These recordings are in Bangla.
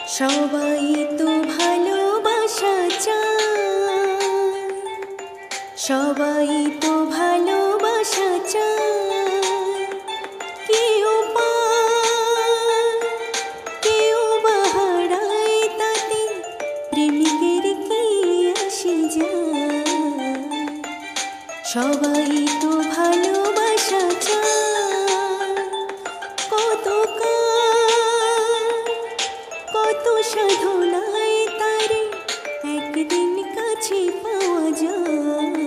সবাই তো ভালোবাসা চায়, সবাই তো ভালোবাসা চায়। কেউ পায়, কেউ বা হারায়, তাতে প্রেমিকের কি আসে যায়। সবাই তো ভালোবাসা চায়, কত কত সাধনায় তারে একদিন কাছে পাওয়া যায়।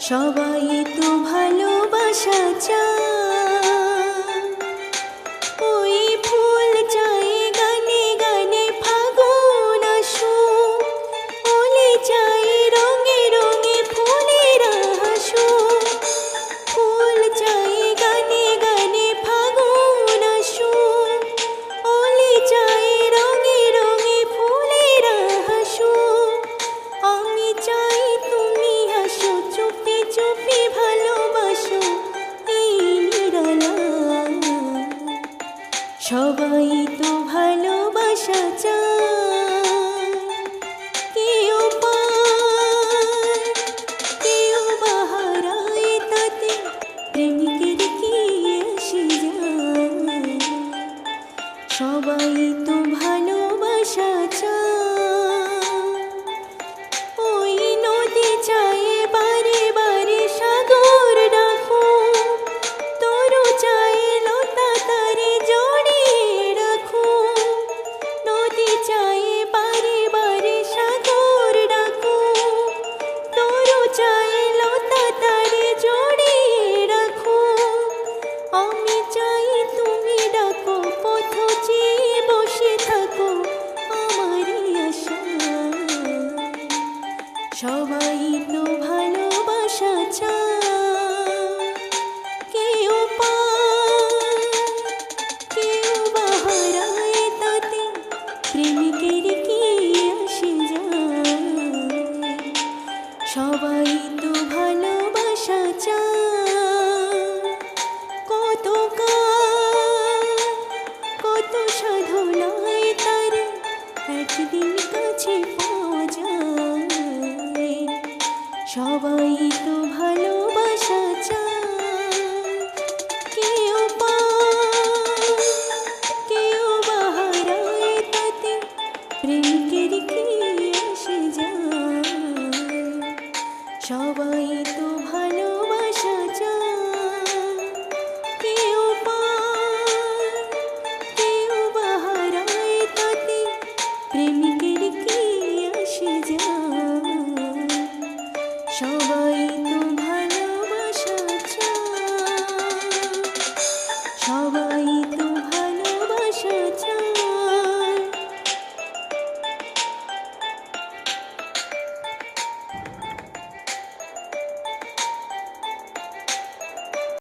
সবাই তো ভালোবাসা চায়, ওই ফুল চাই গানে গানে ফাগুন আসুক, ওলে চাই রঙে রঙে ফুলের হাসুক। ফুল চাই গানে গানে ফাগুন আসুক, ওলে চাই রঙে রঙে ফুলের হাসুক। আমি চাই তুমি হাসো, চুপি চুপি ভালোবাসো এই নিরালায়। সবাই তো ভালোবাসা চায়, কেউ পায়, কেউ বা হারায়, তাতে প্রেমিকের কি আসে যায়। সবাই